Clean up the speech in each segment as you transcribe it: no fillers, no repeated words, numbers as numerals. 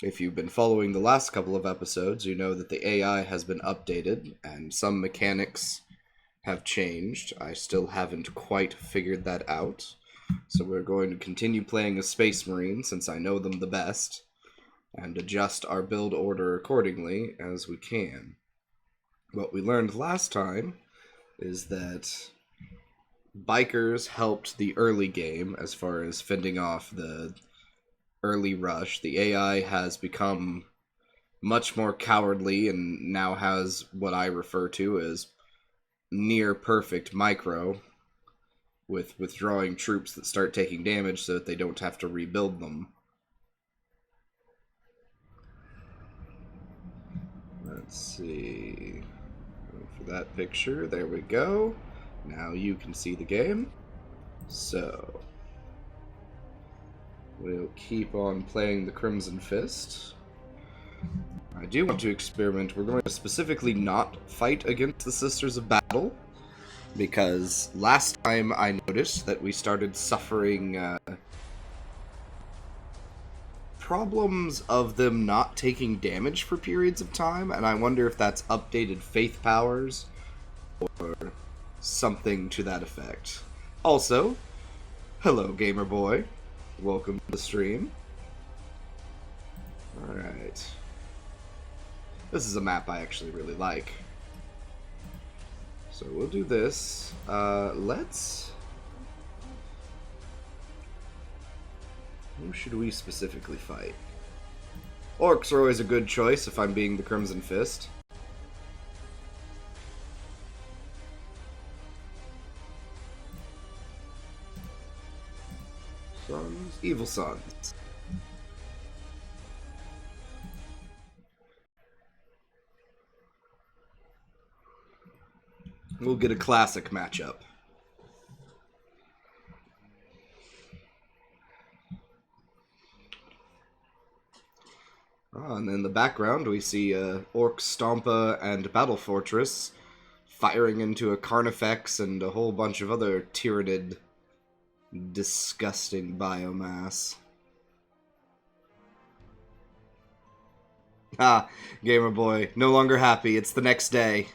If you've been following the last couple of episodes, you know that the AI has been updated and some mechanics have changed. I still haven't quite figured that out. So we're going to continue playing as Space Marine since I know them the best, and adjust our build order accordingly as we can. What we learned last time is that bikers helped the early game as far as fending off the early rush. The AI has become much more cowardly and now has what I refer to as near perfect micro, with withdrawing troops that start taking damage so that they don't have to rebuild them. Let's see. Go for that picture. There we go. Now you can see the game. So we'll keep on playing the Crimson Fist. I do want to experiment. We're going to specifically not fight against the Sisters of Battle, because last time I noticed that we started suffering problems of them not taking damage for periods of time, and I wonder if that's updated faith powers or something to that effect. Also, hello Gamer Boy. Welcome to the stream. Alright. This is a map I actually really like. So we'll do this. Let's... Who should we specifically fight? Orcs are always a good choice if I'm being the Crimson Fist. Sons, evil sons. We'll get a classic matchup. And in the background we see Orc Stompa and Battle Fortress firing into a Carnifex and a whole bunch of other Tyranid disgusting biomass. Ah, Gamer Boy, no longer happy. It's the next day.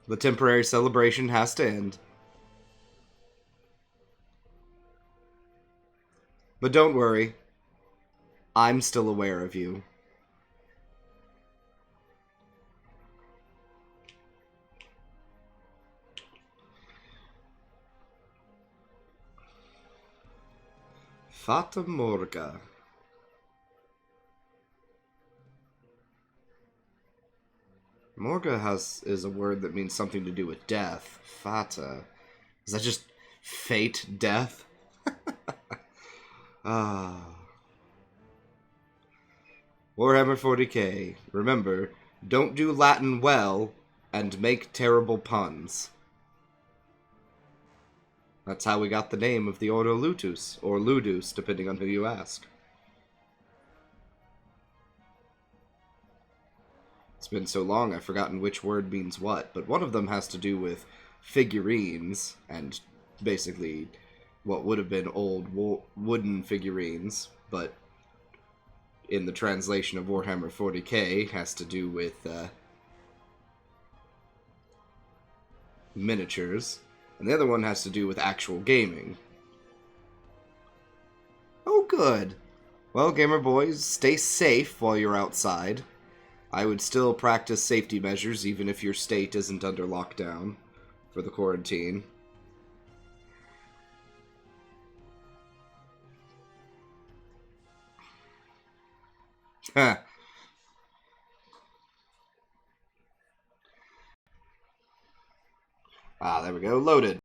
The temporary celebration has to end. But don't worry, I'm still aware of you. Fata Morga. Morga is a word that means something to do with death. Fata. Is that just fate, death? Ah. Warhammer 40k. Remember, don't do Latin well and make terrible puns. That's how we got the name of the Ordo Lutus, or Ludus, depending on who you ask. It's been so long I've forgotten which word means what, but one of them has to do with figurines, and basically what would have been old wooden figurines, but in the translation of Warhammer 40k has to do with miniatures, and the other one has to do with actual gaming. Oh, good. Well, Gamer Boys, stay safe while you're outside. I would still practice safety measures even if your state isn't under lockdown for the quarantine. Huh. Ah, there we go. Loaded.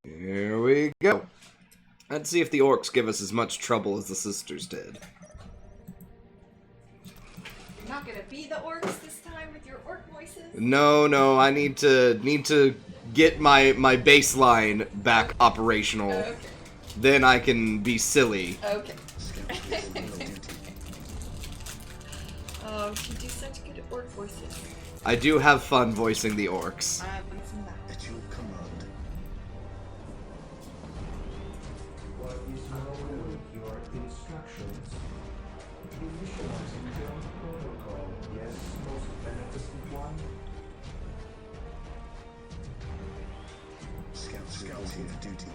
Here we go. Let's see if the orcs give us as much trouble as the sisters did. You're not gonna be the orcs this time with your orc voices? No, I need to get my baseline back operational. Okay. Then I can be silly. Okay. Oh, she do such good orc voices. I do have fun voicing the orcs. At your command. Following your instructions. Initializing build protocol. Yes, most beneficent one. Scouts reporting for duty.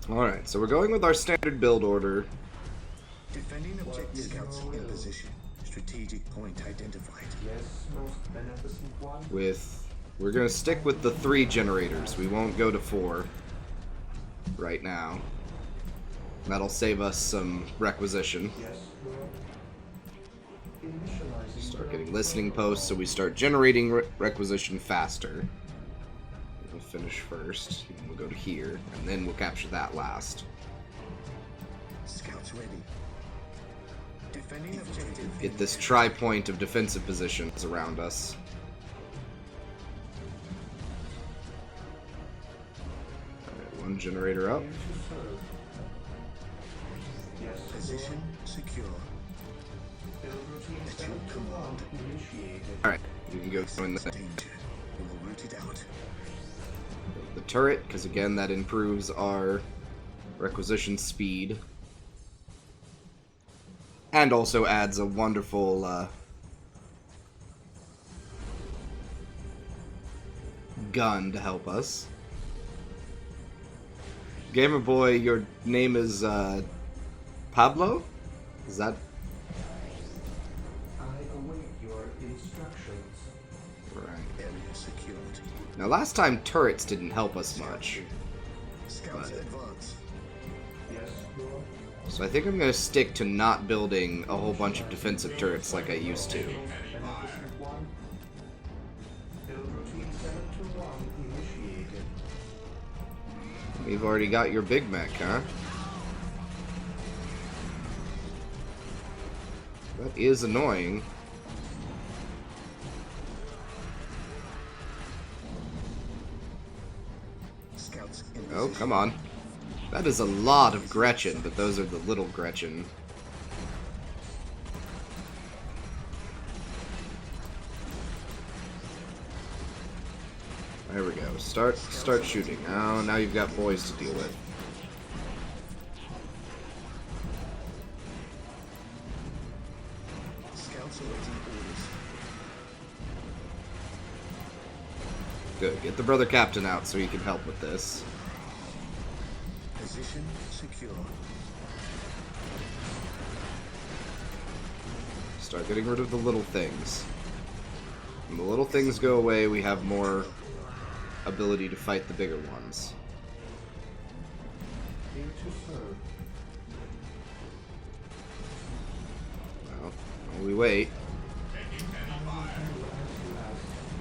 Alright, so we're going with our standard build order. Defending objective. Scouts in position. Strategic point identified. Yes, most beneficent one. We're gonna stick with the 3 generators. We won't go to 4 right now. That'll save us some requisition. Yes, Lord. Initializing Start build getting listening protocol. posts so we start generating requisition faster. We'll finish first, and we'll go to here, and then we'll capture that last. Scouts ready. Defending objective. Get this tri-point of defensive positions around us. Alright, 1 generator up. Here to serve. Yes, Position secure. Build routine At your 721 command. initiated. Alright, you can go join the Danger. We will root it out. turret, because again, that improves our requisition speed. And also adds a wonderful gun to help us. Gamer Boy, your name is Pablo? Is that I await your instructions. right? Area secured. Now, last time turrets didn't help us much, Scouts But- advance. Yes, Lord. so I think I'm going to stick to not building a whole bunch of defensive turrets like I used to. Beneficent one. Build routine 721 initiated. You've already got your Big Mac, huh? That is annoying. Scouts in Oh, position. come on. That is a lot of Gretchen, but those are the little Gretchen. There we go. Start shooting. Oh, now you've got boys to deal with. Scouts awaiting orders. Good. Get the brother captain out so he can help with this. Position secure. Start getting rid of the little things. When the little things go away, we have more ability to fight the bigger ones. Here to serve. Well, while we wait,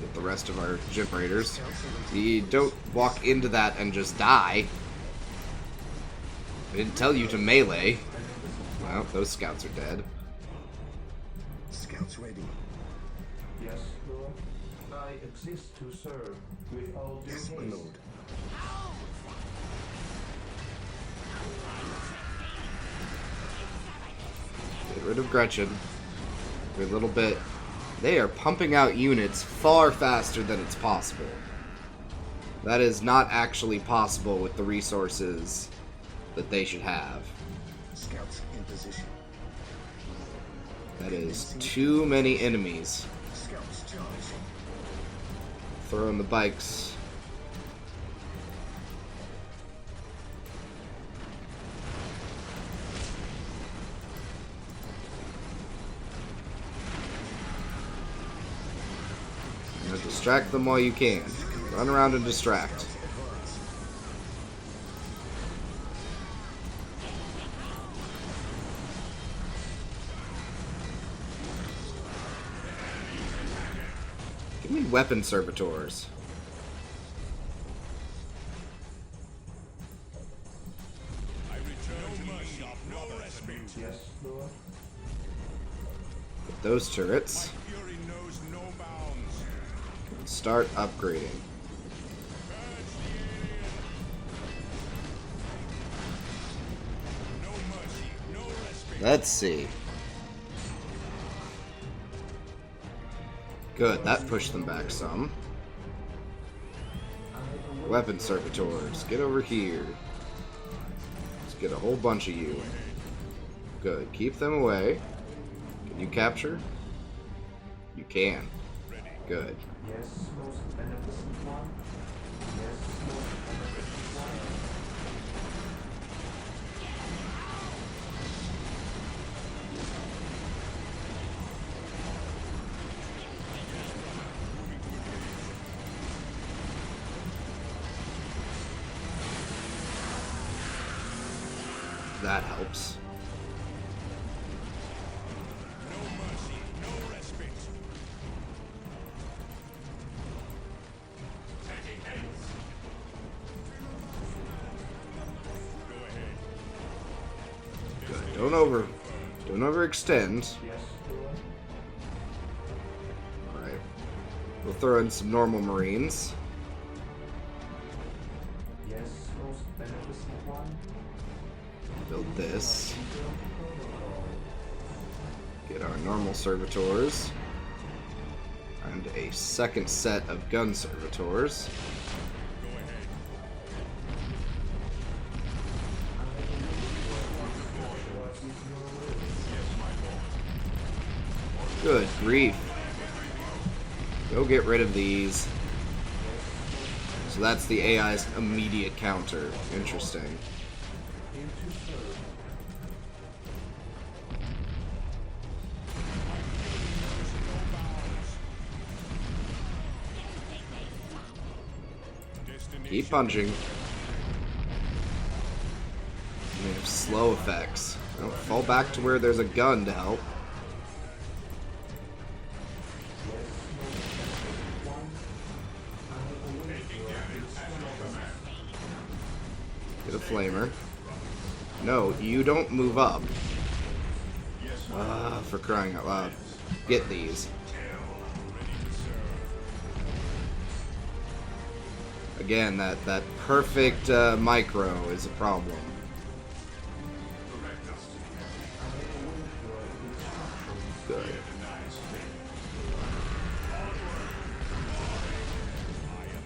get the rest of our generators. You don't walk into that and just die. I didn't tell you to melee. Well, those scouts are dead. Scouts ready. Yes, Lord. I exist to serve with all due Yes, my haste. lord. Get rid of Gretchen. Every little bit. They are pumping out units far faster than it's possible. That is not actually possible with the resources that they should have. Scouts in position. That is too many enemies. Scouts charge. Throwing the bikes. Now distract them while you can. Run around and distract. Advance. Give me weapon servitors. Yes, Lord. Get those turrets. Start upgrading. Let's see. Good, that pushed them back some. Weapon servitors, get over here. Let's get a whole bunch of you. Good, keep them away. Can you capture? You can. Good. Yes, most beneficent one. Yes, most beneficent one. That helps. Good. Don't overextend. Yes, Lord. Alright. We'll throw in some normal Marines. Yes, most beneficent one. Build this. Get our normal servitors. And a second set of gun servitors. Good grief. Go get rid of these. So that's the AI's immediate counter. Interesting. Keep punching. They have slow effects. Don't fall back to where there's a gun to help. Get a flamer. No, you don't move up. For crying out loud. Get these. Again, that perfect micro is a problem. Good.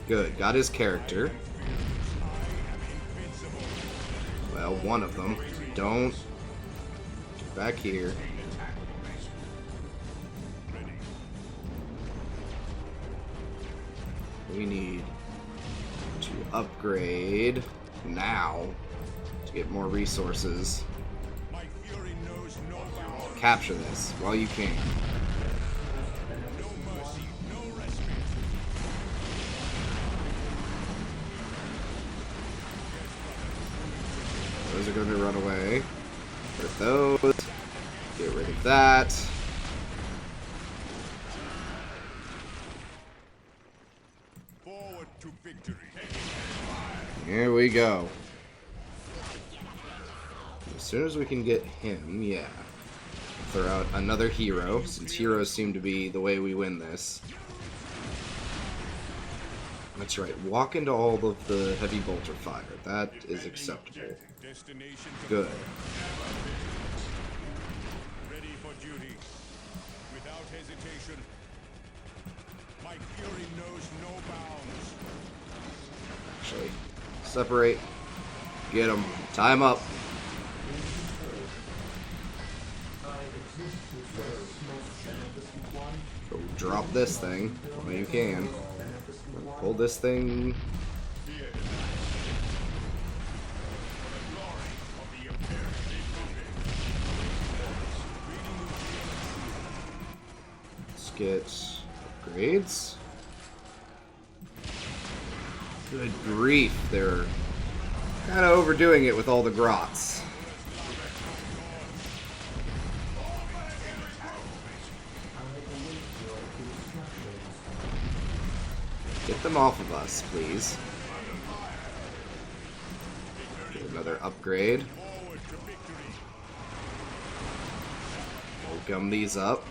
Good. Got his character. Well, one of them. Don't. Get back here. We need to upgrade now to get more resources. Capture this while you can. Those are going to run away. Get rid of those. Get rid of that. Forward to victory. Here we go. As soon as we can get him, yeah. Throw out another hero, since heroes seem to be the way we win this. That's right, walk into all of the heavy bolter fire. That is acceptable. Good. Ready for duty. Without hesitation. My fury knows no bounds. Actually, separate. Get him. Tie him up. Go drop this thing when you can. Hold this thing. Let's get upgrades. Good grief, they're kind of overdoing it with all the grots. Get them off of us, please. Get another upgrade. We'll gum these up.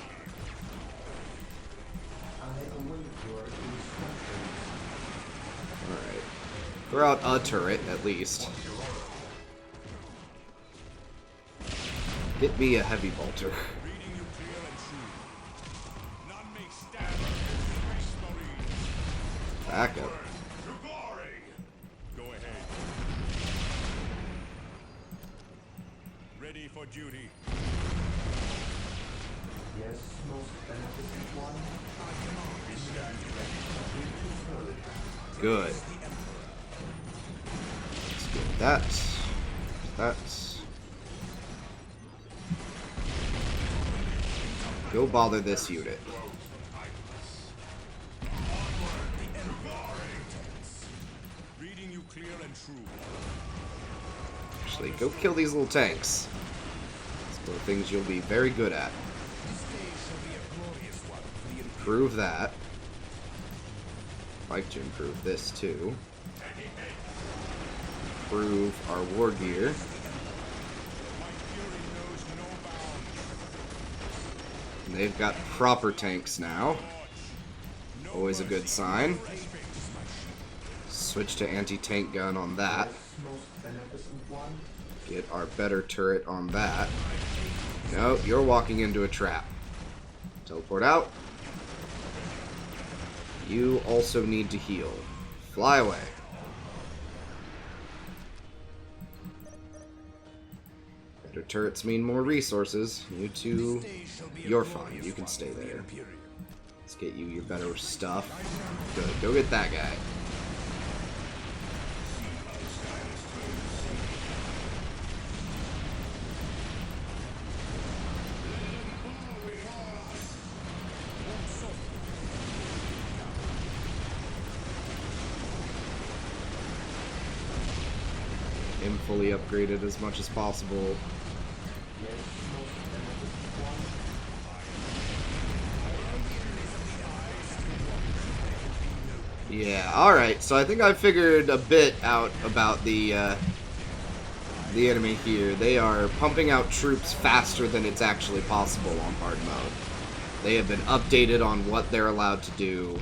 Alright. Throw out a turret, at least. Get me a heavy bolter. Reading you clear and true. None may stand. Back up. To glory! Go ahead. Ready for duty. Yes, most beneficent one. Good. Let's get that. That. Go bother this unit. Reading you clear and true. Actually, go kill these little tanks. Those are things you'll be very good at. Improve that. I'd like to improve this too. Improve our war gear. And they've got proper tanks now. Always a good sign. Switch to anti-tank gun on that. Most beneficent one. Get our better turret on that. No, you're walking into a trap. Teleport out. You also need to heal. Fly away. Better turrets mean more resources. You two, you're fine. You can stay there. Let's get you your better stuff. Good. Go get that guy. Him fully upgraded as much as possible. Yeah, alright, so I think I figured a bit out about the enemy here. They are pumping out troops faster than it's actually possible on hard mode. They have been updated on what they're allowed to do.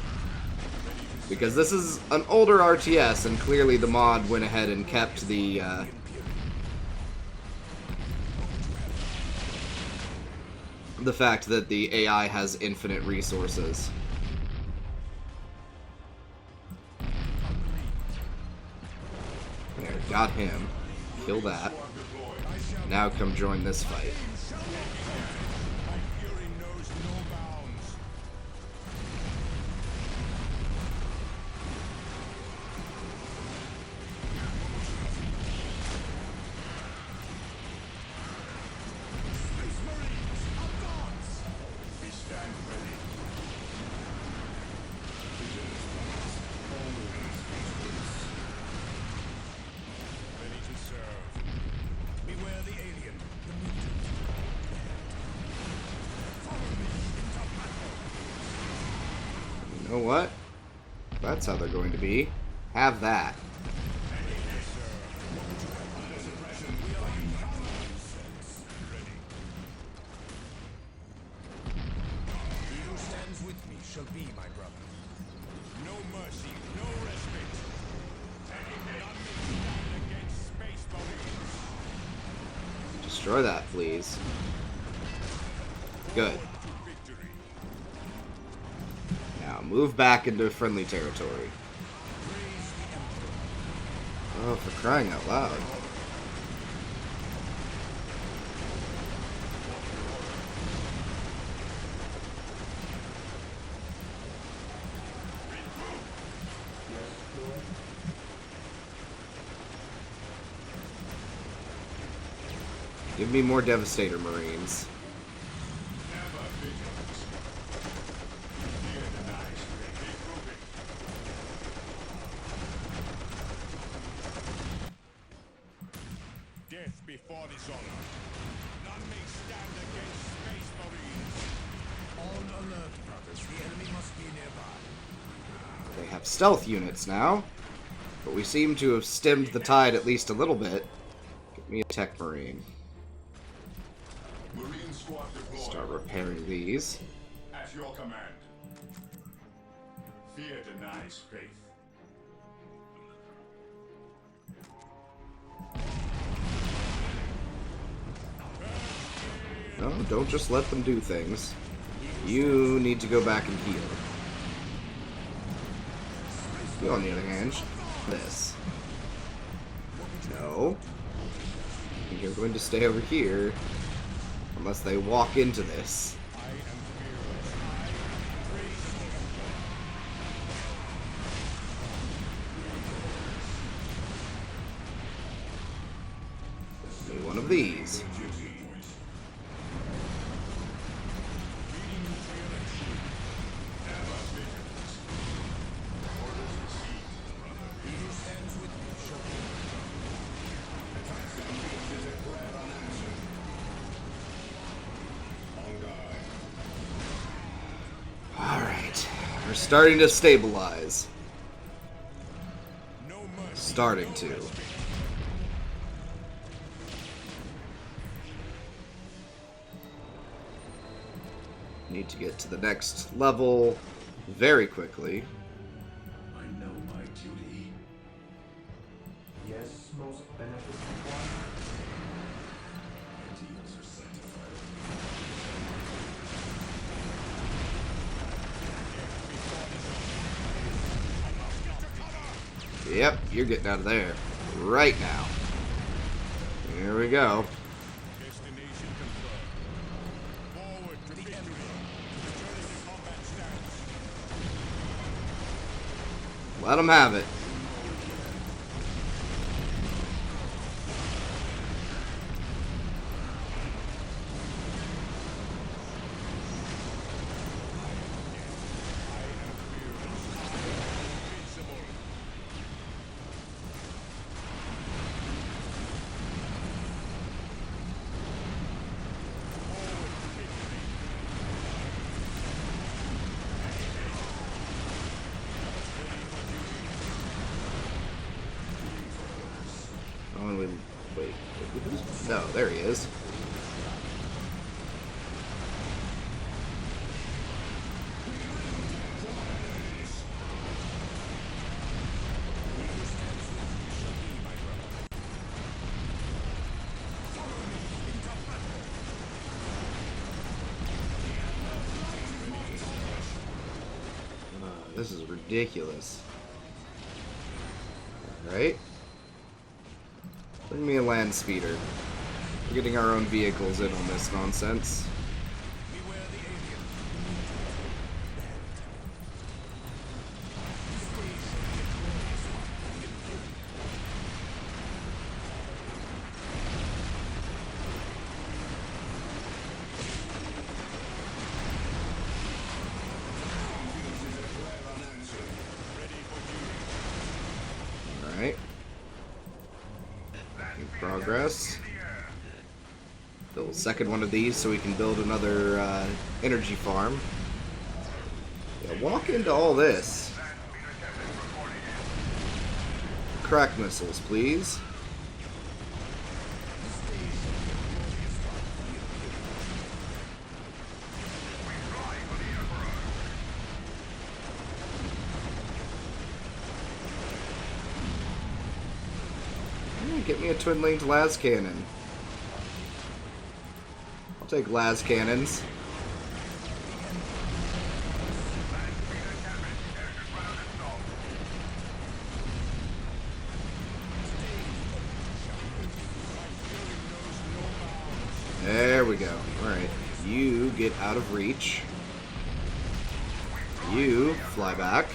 Because this is an older RTS, and clearly the mod went ahead and kept the fact that the AI has infinite resources. There, got him. Kill that. Now come join this fight. Fury knows no bounds. We stand ready. Ready to serve. Beware the alien, the mutant. Follow me into battle. You know what? That's how they're going to be. Have that. He who stands with me shall be my brother. No mercy, no respite. None may stand against space marines. Destroy that, please. Good. To victory. Now move back into friendly territory. Oh, for crying out loud. Give me more Devastator Marines. Death before dishonor. None may stand against space marines. On alert, brothers. The enemy must be nearby. They have stealth units now, but we seem to have stemmed the tide at least a little bit. Give me a Tech Marine. Marine squad deployed. Start repairing these. At your command. Fear denies faith. No, don't just let them do things. You need to go back and heal. You, on the other hand, this. No. You're going to stay over here unless they walk into this. Need one of these. Alright, we're starting to stabilize. Starting to. Need to get to the next level very quickly. I know my duty. Yes, most beneficent one. Ideals are sanctified. Yep, you're getting out of there right now. Here we go. Destination confirmed. Forward to victory. Returning to combat stance. Let them have it. Oh, and wait. No, there he is. This is ridiculous. Right? Bring me a land speeder. We're getting our own vehicles in on this nonsense. Beware the alien. Alright. Progress. Build a second one of these so we can build another energy farm. Yeah, walk into all this. Crack missiles, please. Get me a twin-linked las cannon. I'll take las cannons. There we go. Alright. You get out of reach. You fly back.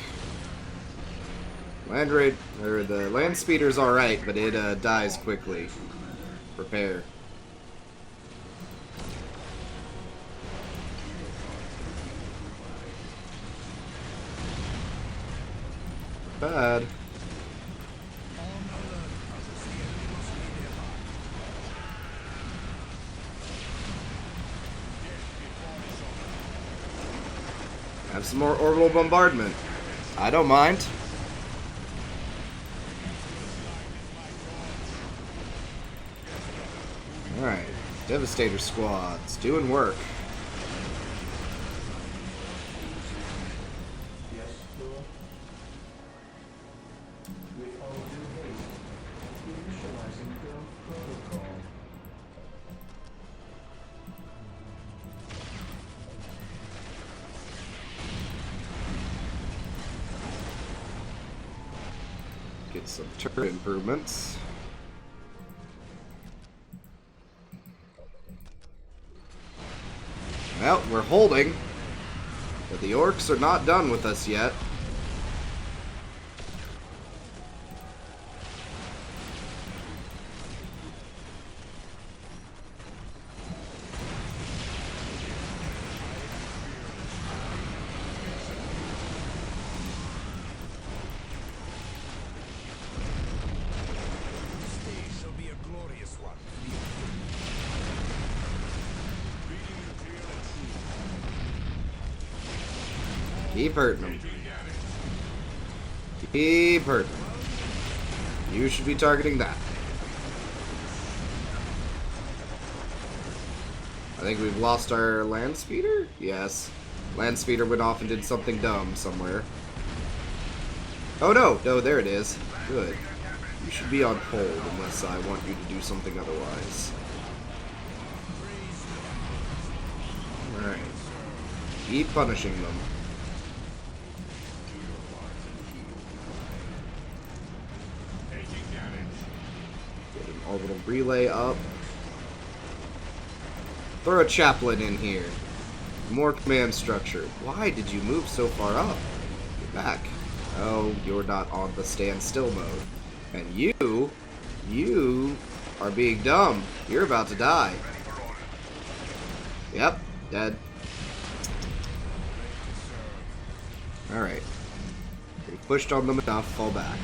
Land raid, or the land speeder's alright, but it dies quickly. Prepare. Bad. Have some more orbital bombardment. I don't mind. Alright, Devastator squads, doing work. Yes, Lord. With all due haste, initializing build protocol. Get some turret improvements. Well, we're holding, but the orcs are not done with us yet. Keep hurting them. Keep hurting them. You should be targeting that. I think we've lost our land speeder? Yes. Land speeder went off and did something dumb somewhere. Oh no! No, there it is. Good. You should be on hold unless I want you to do something otherwise. Alright. Keep punishing them. Orbital relay up. Throw a chaplain in here. More command structure. Why did you move so far up? Get back. Oh, you're not on the standstill mode. And you are being dumb. You're about to die. Yep, dead. Alright. We pushed on them enough, fall back.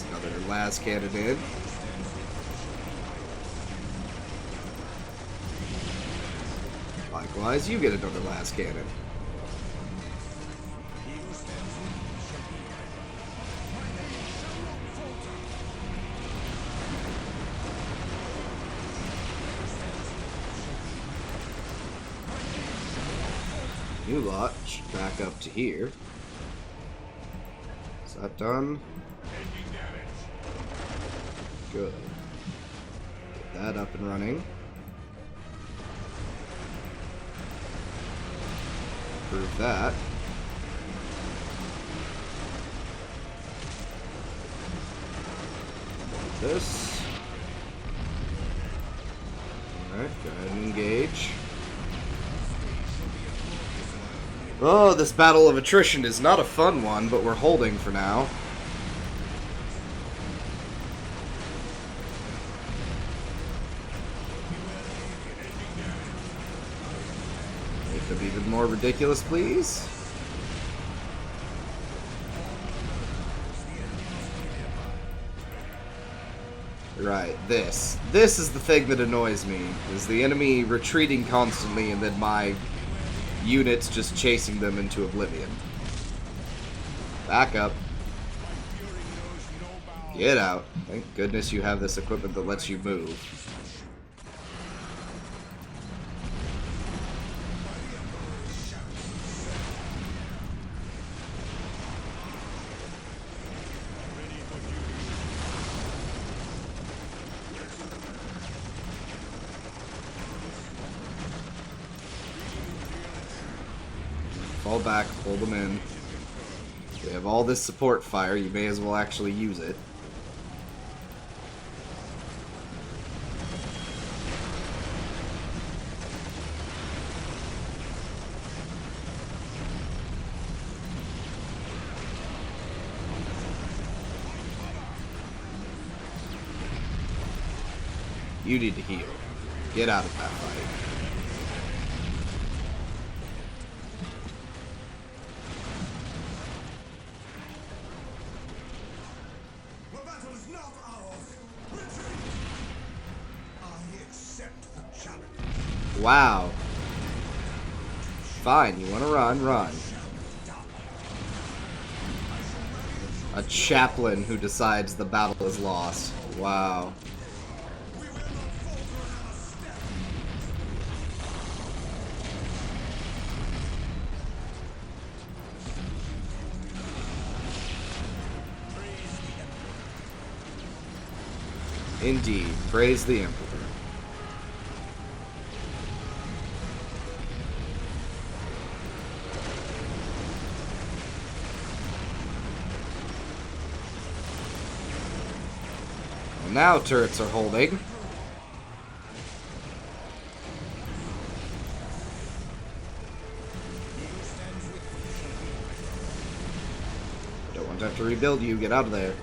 Another last cannon in. Likewise, you get another last cannon. New lot should back up to here. Is that done? Good. Get that up and running. Improve that. This. Alright, go ahead and engage. Oh, this battle of attrition is not a fun one, but we're holding for now. Make them even more ridiculous, please. Right, this. This is the thing that annoys me, is the enemy retreating constantly and then my units just chasing them into oblivion. Back up. Get out. Thank goodness you have this equipment that lets you move. Fall back, pull them in. We have all this support fire, you may as well actually use it. You need to heal. Get out of that fight. Wow. Fine, you want to run, run. A chaplain who decides the battle is lost. Wow. Indeed, praise the Emperor. Now turrets are holding. Don't want to have to rebuild you. Get out of there.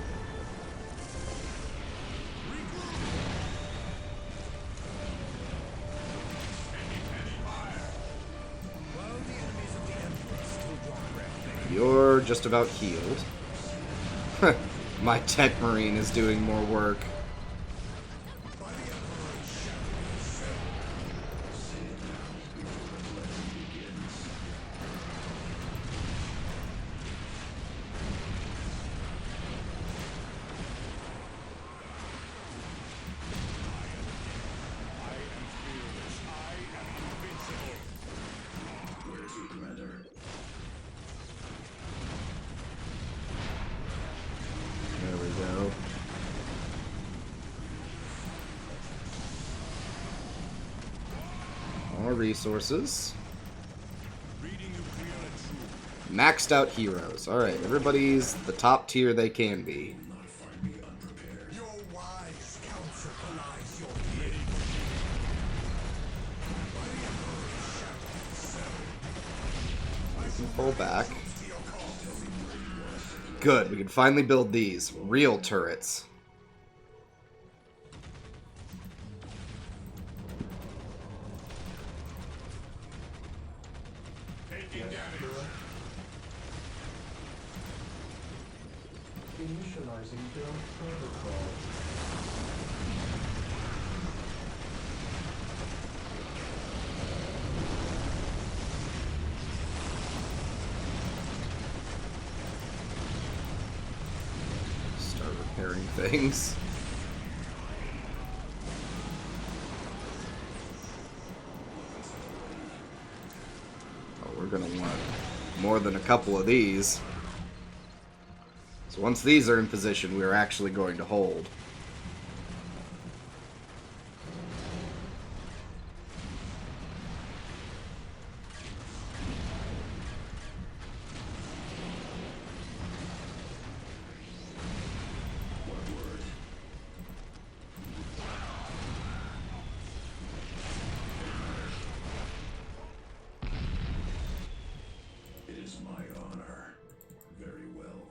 You're just about healed. My tech marine is doing more work. There we go. More resources. Maxed out heroes. Alright, everybody's the top tier they can be. Your wise counsel belies your fear. We can pull back. Good, we can finally build these. Real turrets. Initializing build protocol. Start repairing things. Oh, we're gonna want more than a couple of these. So once these are in position, we are actually going to hold. It is my honor. Very well.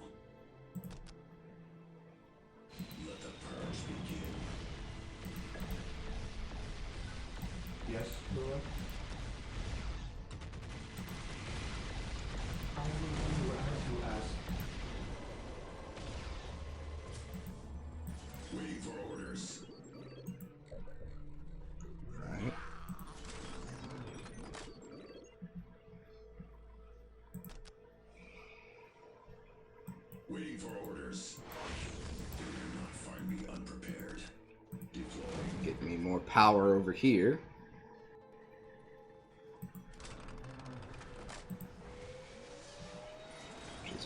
Let the purge begin. Yes, Lord? I am the one who had to ask. Waiting for orders. Right. Waiting for orders. Do not find me unprepared. Deploying. Get me more power over here. Which is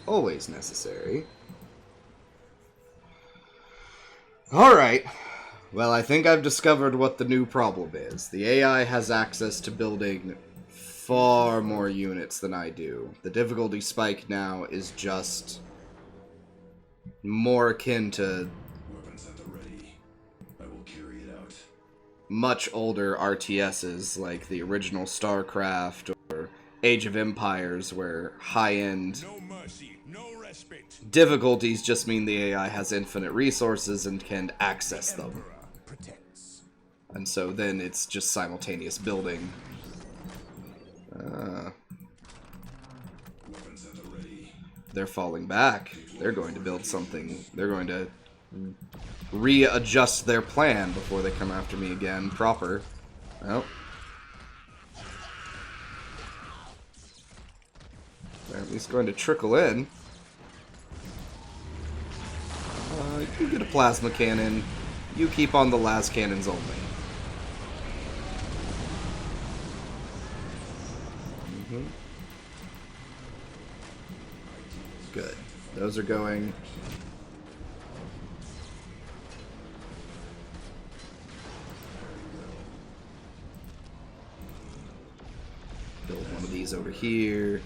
always necessary. Alright. Well, I think I've discovered what the new problem is. The AI has access to building far more units than I do. The difficulty spike now is just more akin to Weapons at the ready. I will carry it out. much older RTSs like the original StarCraft or Age of Empires, where high-end No mercy, no respite. difficulties just mean the AI has infinite resources and can access them. Emperor protects. And so then it's just simultaneous building. Weapons at the ready. They're falling back. They're going to build something. They're going to readjust their plan before they come after me again proper. Well. They're at least going to trickle in. You get a plasma cannon. You keep on the las cannons only. Good. Those are going. Build one of these over here.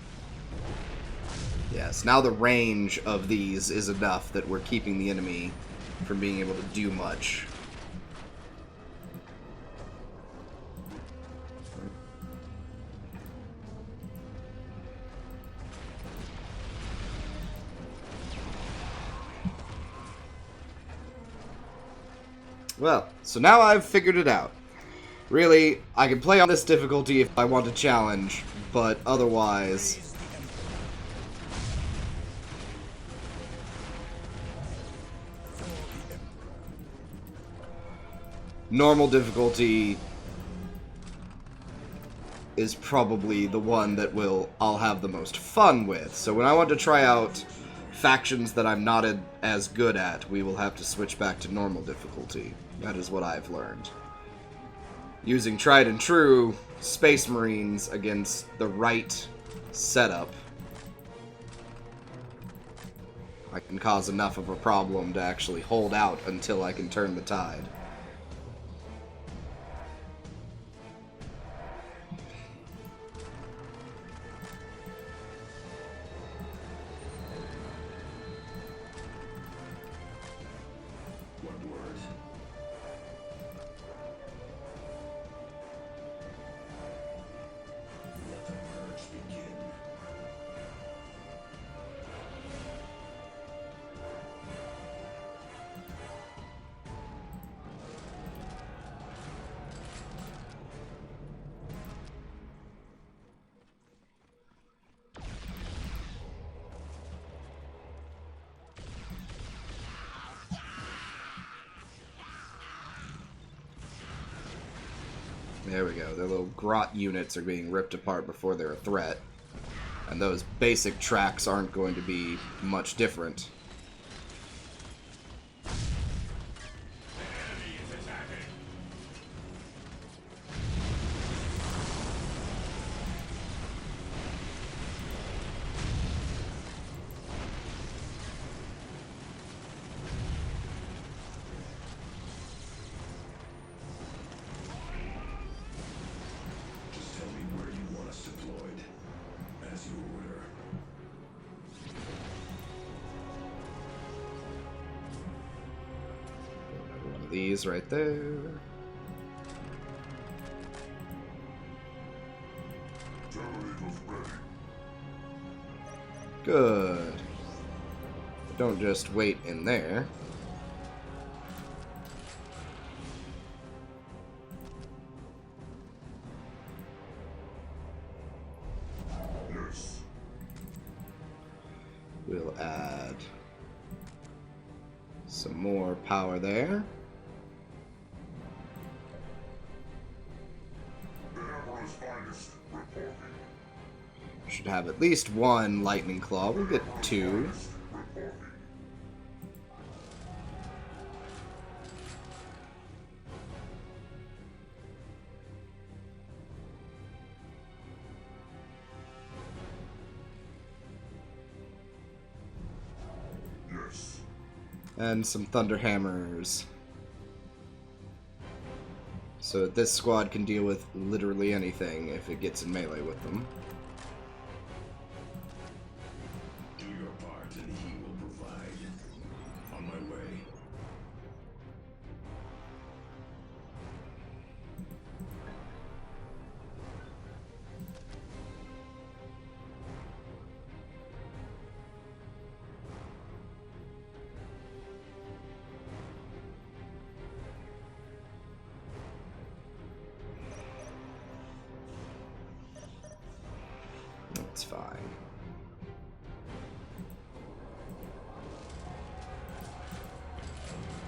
Yes, now the range of these is enough that we're keeping the enemy from being able to do much. Well, so now I've figured it out. Really, I can play on this difficulty if I want to challenge, but otherwise... normal difficulty is probably the one that I'll have the most fun with. So when I want to try out factions that I'm not as good at, we will have to switch back to normal difficulty. That is what I've learned. Using tried and true Space Marines against the right setup, I can cause enough of a problem to actually hold out until I can turn the tide. There we go. Their little grot units are being ripped apart before they're a threat. And those basic tracks aren't going to be much different. These right there. Good. Don't just wait in there. We'll add some more power there. Should have at least one lightning claw. We'll get two. Yes. And some thunder hammers. So this squad can deal with literally anything if it gets in melee with them. Do your part and he will provide. On my way. That's fine.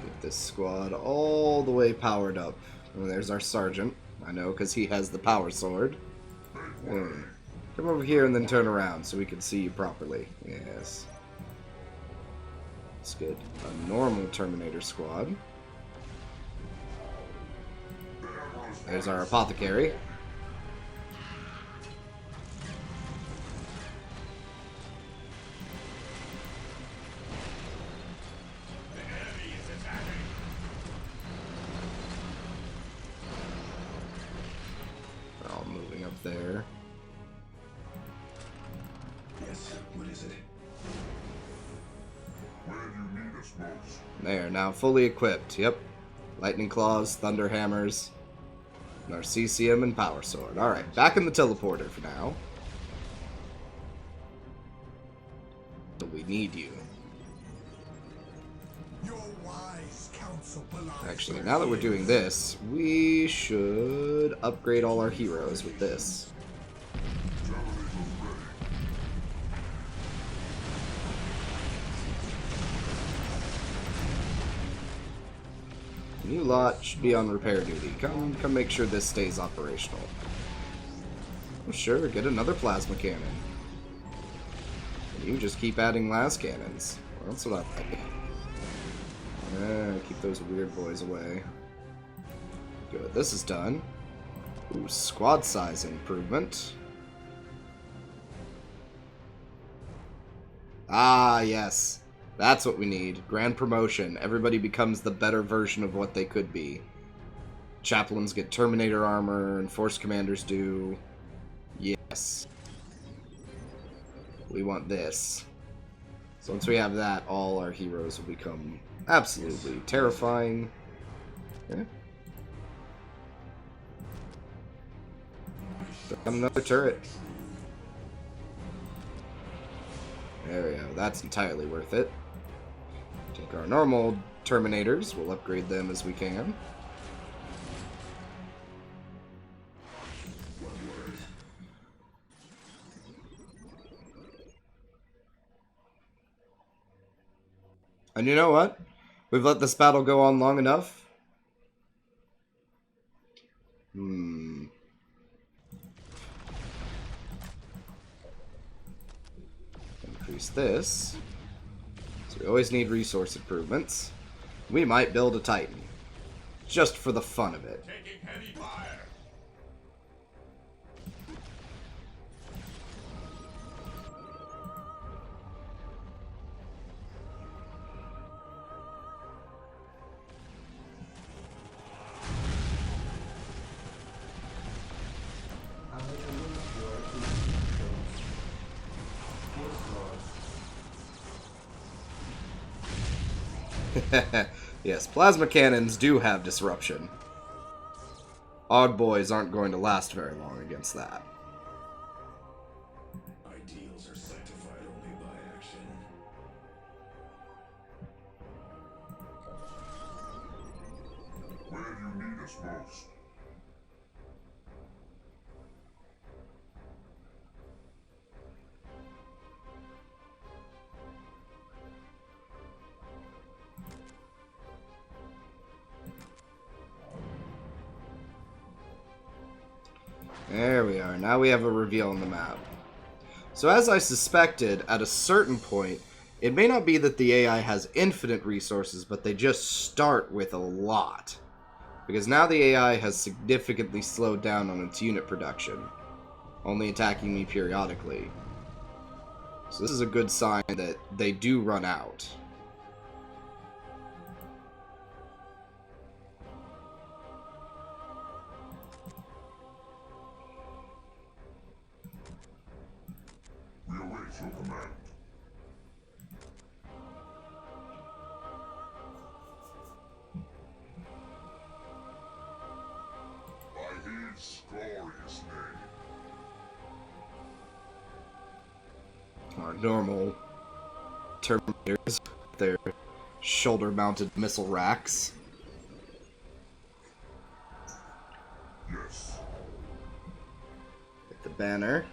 Get this squad all the way powered up. And there's our sergeant. I know, because he has the power sword. Come over here and then turn around so we can see you properly. Yes. Let's get a normal Terminator squad. There's our apothecary. All moving up there. Yes, what is it? Where you need They are now fully equipped. Yep. Lightning Claws, Thunder Hammers, Narcisium, and Power Sword. Alright, back in the teleporter for now. But we need you. Your wise counsel belongs. Actually, now that we're doing this, we should upgrade all our heroes with this. You lot should be on repair duty. Come make sure this stays operational. Oh, sure, get another plasma cannon. You just keep adding las cannons. Well, that's what I like. Keep those weird boys away. Good, this is done. Ooh, squad size improvement. Ah, yes. That's what we need. Grand promotion. Everybody becomes the better version of what they could be. Chaplains get Terminator armor, and Force Commanders do. Yes. We want this. So once we have that, all our heroes will become absolutely terrifying. Okay. Got another turret. There we go. That's entirely worth it. Take our normal Terminators. We'll upgrade them as we can. And you know what? We've let this battle go on long enough. Increase this. So we always need resource improvements. We might build a Titan. Just for the fun of it. Taking heavy fire. Yes, plasma cannons do have disruption. Odd boys aren't going to last very long against that. Ideals are sanctified only by action. Where do you need us most? There we are. Now we have a reveal on the map. So as I suspected, at a certain point, it may not be that the AI has infinite resources, but they just start with a lot. Because now the AI has significantly slowed down on its unit production, only attacking me periodically. So this is a good sign that they do run out. We await your command. By his glorious name. Our normal Terminators, their shoulder-mounted missile racks. Yes. Get the banner.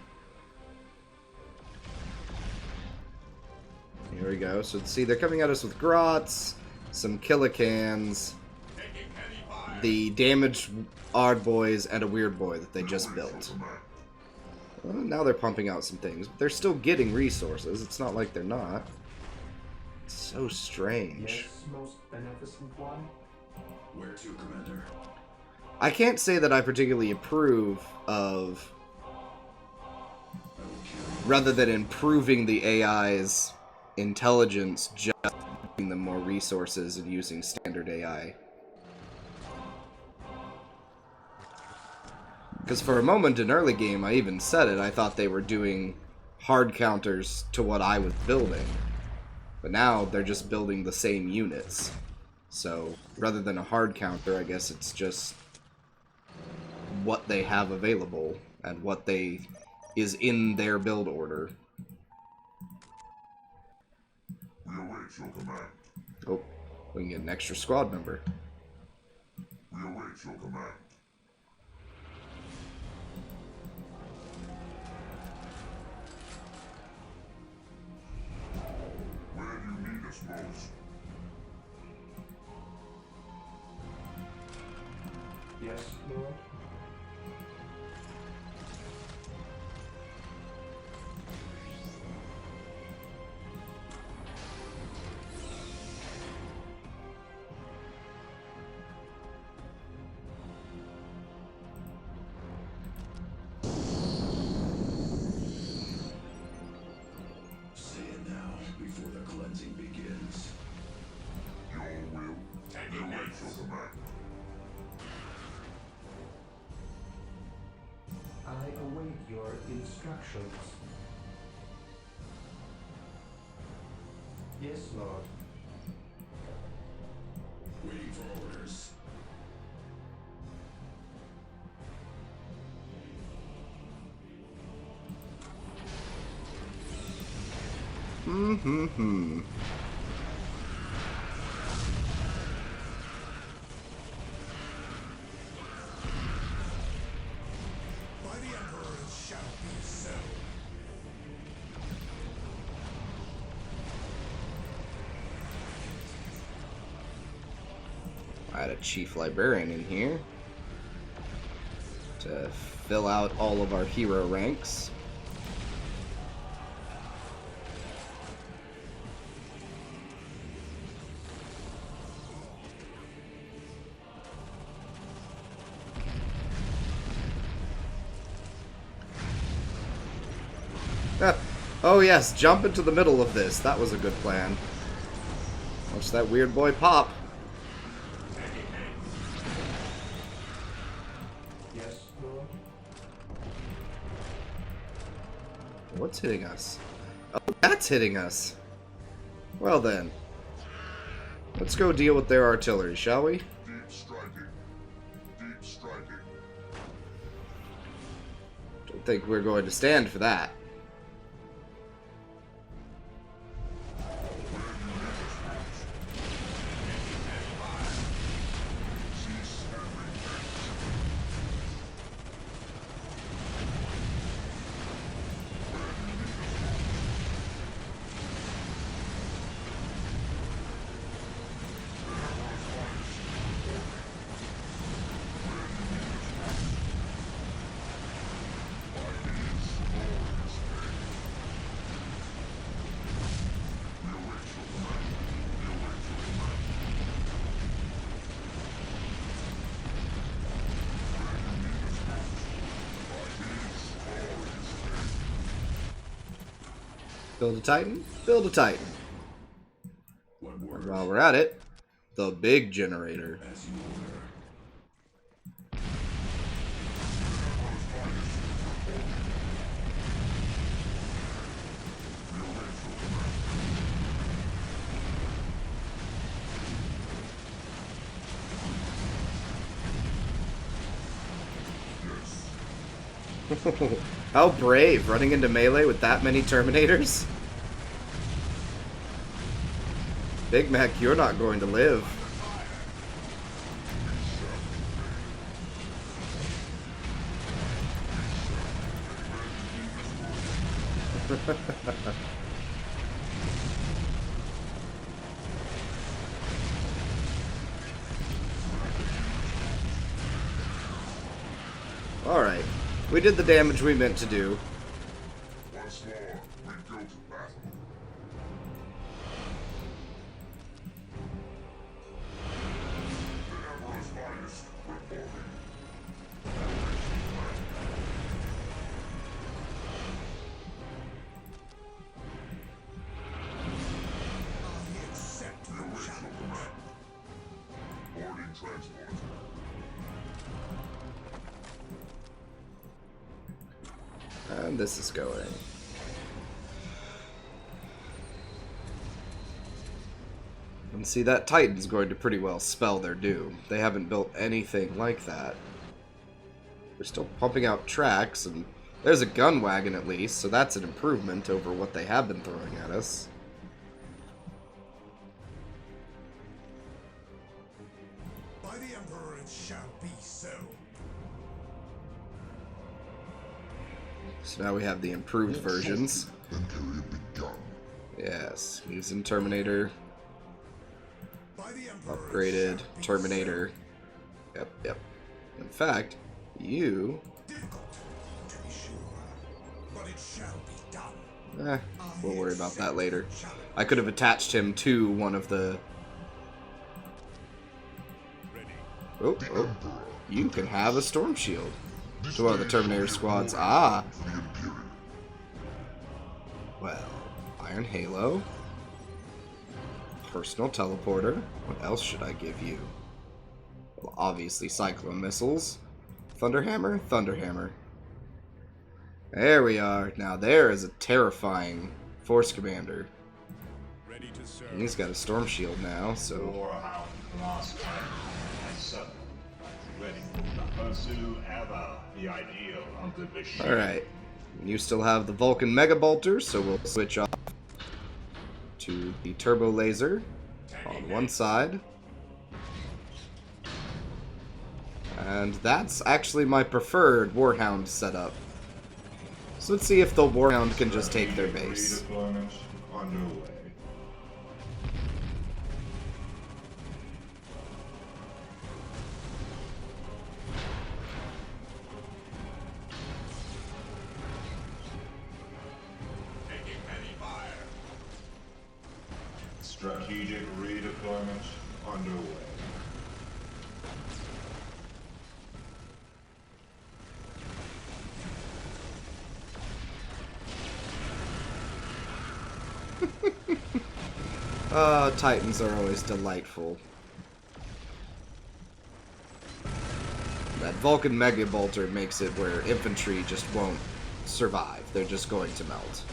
Here we go. So see, they're coming at us with Grots, some Killicans, Taking heavy fire. the damaged Odd Boys, and a Weird Boy that they just built. Well, now they're pumping out some things, but they're still getting resources. It's not like they're not. It's so strange. Yes, most beneficent one. Where to, Commander? I can't say that I particularly approve of, rather than improving the AI's intelligence, just giving them more resources and using standard AI. Because for a moment in early game, I even said it, I thought they were doing hard counters to what I was building. But now they're just building the same units. So rather than a hard counter, I guess it's just what they have available and what they is in their build order. We await your command. Oh, we can get an extra squad member. We await your command. Where do you need us most? Yes, Lord. Say it now, before the cleansing begins. Your will. We await your command. I await your instructions. Yes, Lord. Waiting for orders. Hmm. By the Emperor it shall be so. I had a chief librarian in here to fill out all of our hero ranks. Oh yes, jump into the middle of this. That was a good plan. Watch that weird boy pop. Yes, Lord. What's hitting us? Oh, that's hitting us. Well then. Let's go deal with their artillery, shall we? Deep striking. Deep striking. Don't think we're going to stand for that. Build a Titan? Build a Titan. What word? And while we're at it, the big generator. As you order. How brave, running into melee with that many Terminators. Big Mac, you're not going to live. Alright. We did the damage we meant to do. Once more, we go to battle. The Emperor's finest reporting. I accept the challenge. Boarding transport. And this is going. And see, that Titan's going to pretty well spell their doom. They haven't built anything like that. They're still pumping out tracks, and there's a gun wagon at least, so that's an improvement over what they have been throwing at us. By the Emperor it shall be so. So now we have the improved versions. Interior begun. Yes, using Terminator, By the Emperor it upgraded shall be Terminator. Yep. In fact, you... so. Difficult, to be sure, but it shall be done. we'll worry about that later. I could have attached him to one of the... Oh, you can have a storm shield. To one of the Terminator squads. Ah! Well, Iron Halo. Personal teleporter. What else should I give you? Well, obviously Cyclone missiles. Thunderhammer? Thunderhammer. There we are. Now there is a terrifying Force Commander. Ready to serve. And he's got a storm shield now, so... Warhound last time, and so ready to pursue ever the ideal of the machine. Alright. You still have the Vulcan Mega Bolter, so we'll switch off to the Turbo Laser on one side. And that's actually my preferred Warhound setup. So let's see if the Warhound can just take their base. Redeployment underway. Taking heavy fire. Strategic redeployment underway. Titans are always delightful. That Vulcan Mega Bolter makes it where infantry just won't survive. They're just going to melt.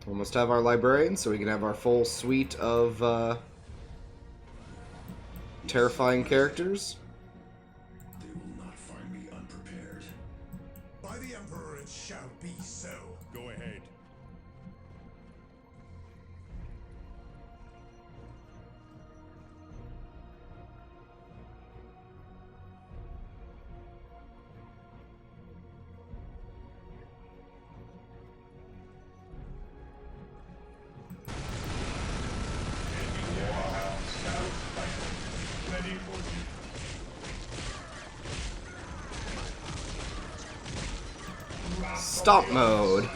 Almost have our librarian, so we can have our full suite of terrifying characters. They will not find me unprepared. By the Emperor it shall be so. Go ahead. Warhound scout rifle ready for duty. Stomp mode.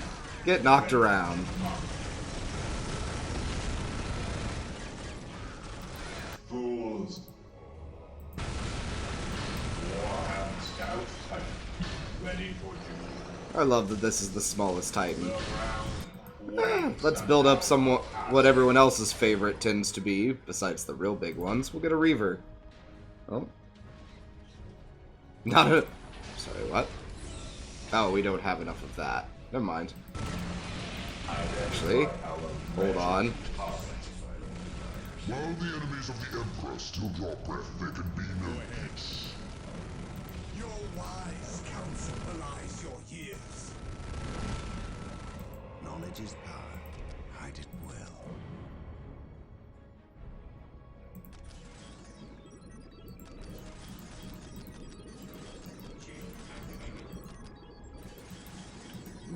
Get knocked around. Fools. Warhound scout Titan ready for duty. I love that this is the smallest Titan. Round Let's build up somewhat what everyone else's favorite tends to be, besides the real big ones. We'll get a Reaver. Oh. Not a... Sorry, what? Oh, we don't have enough of that. Never mind. Actually, hold on. While the enemies of the Emperor still draw breath, there can be no peace. Your wise counsel belies your years. Knowledge is power. Hide it well.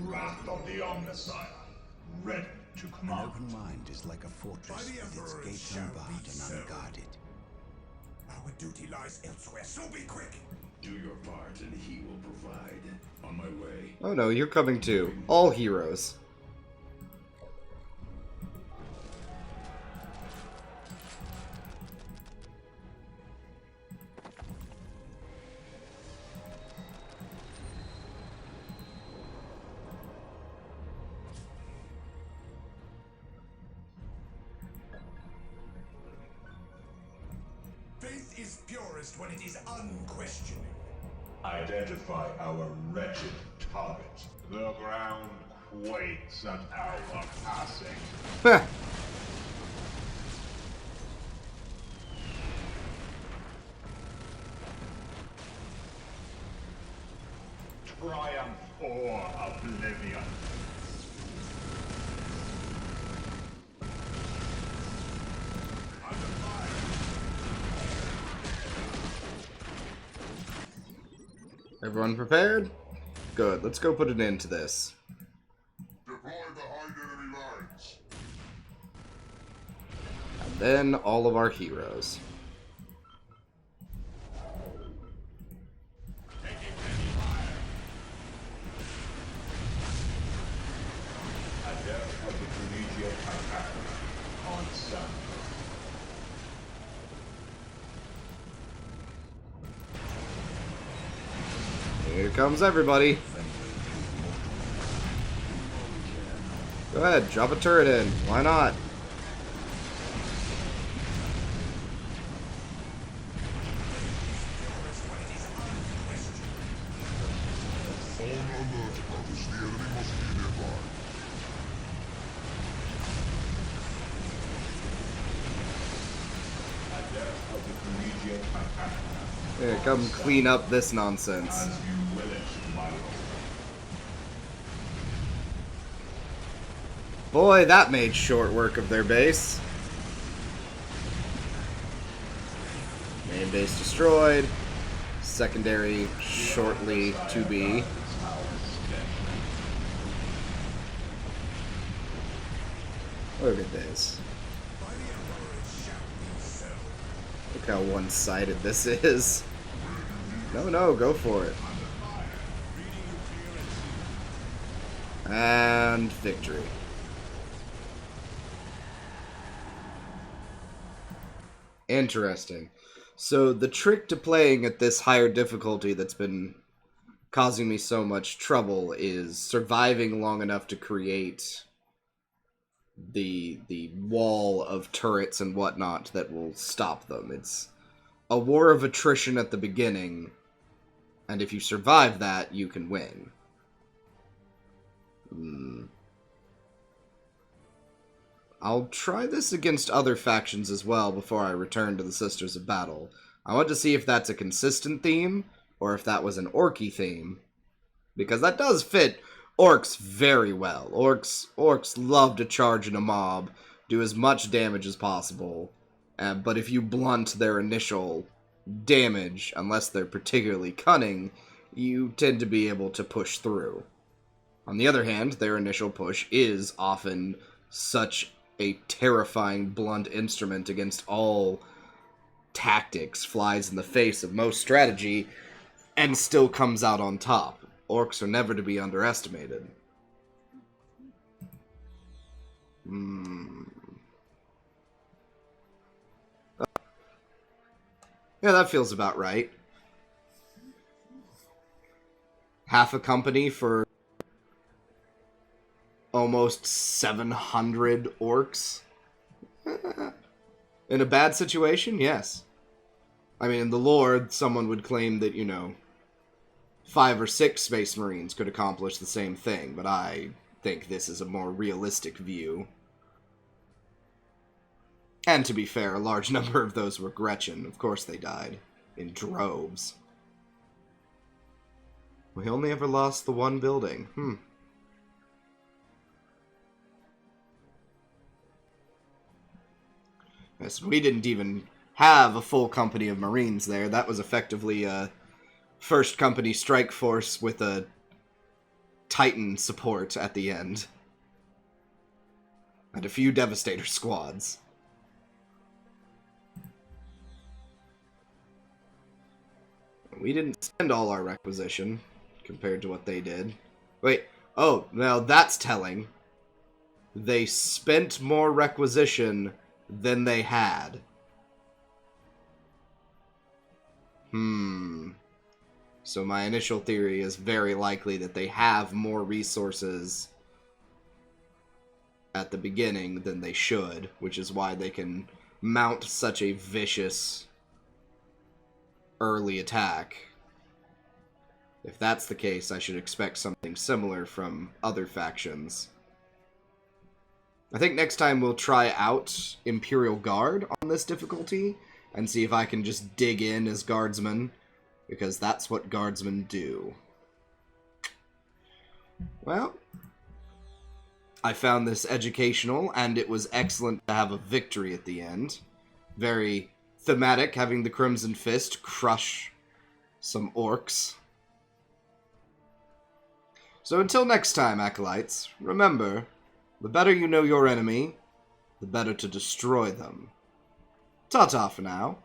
Wrath of the Omnicide ready to An command. open mind is like a fortress By the with its Emperor it gates shall unbarred be and so. unguarded. Our duty lies elsewhere, so be quick. Do your part and he will provide. On my way. Oh no, you're coming too. All heroes. Faith is purest when it is unquestioning. Identify our wretched target. The ground quakes at our passing. Heh. Triumph or oblivion. Under fire. Everyone prepared? Good. Let's go put an end to this. Deploy behind enemy lines. And then all of our heroes. Adept of the Collegiate Hypatia. On sun. Here comes everybody. Go ahead, drop a turret in. Why not? On alert, brothers. The enemy must be nearby. Adept of the Collegiate Hypatia. Here, come clean up this nonsense. As you will it, my lord. Boy, that made short work of their base. Main base destroyed. Secondary shortly to be. Look at this. Look how one-sided this is. No, go for it. And victory. Interesting. So the trick to playing at this higher difficulty that's been causing me so much trouble is surviving long enough to create the wall of turrets and whatnot that will stop them. It's a war of attrition at the beginning, and if you survive that, you can win. I'll try this against other factions as well before I return to the Sisters of Battle. I want to see if that's a consistent theme, or if that was an orky theme. Because that does fit orcs very well. Orcs love to charge in a mob, do as much damage as possible, but if you blunt their initial damage, unless they're particularly cunning, you tend to be able to push through. On the other hand, their initial push is often such a terrifying blunt instrument against all tactics, flies in the face of most strategy, and still comes out on top. Orcs are never to be underestimated. Yeah, that feels about right. Half a company for almost 700 orcs. In a bad situation, yes. I mean, in the lore, someone would claim that, 5 or 6 Space Marines could accomplish the same thing, but I think this is a more realistic view. And to be fair, a large number of those were Gretchen. Of course they died. In droves. We only ever lost the one building. Yes, we didn't even have a full company of Marines there. That was effectively a first company strike force with a Titan support at the end. And a few Devastator squads. We didn't spend all our requisition compared to what they did. Wait, oh, now that's telling. They spent more requisition than they had. So my initial theory is very likely that they have more resources at the beginning than they should, which is why they can mount such a vicious early attack. If that's the case, I should expect something similar from other factions. I think next time we'll try out Imperial Guard on this difficulty and see if I can just dig in as guardsmen, because that's what guardsmen do. Well, I found this educational, and it was excellent to have a victory at the end. Very thematic, having the Crimson Fist crush some orcs. So until next time, Acolytes, remember, the better you know your enemy, the better to destroy them. Ta-ta for now.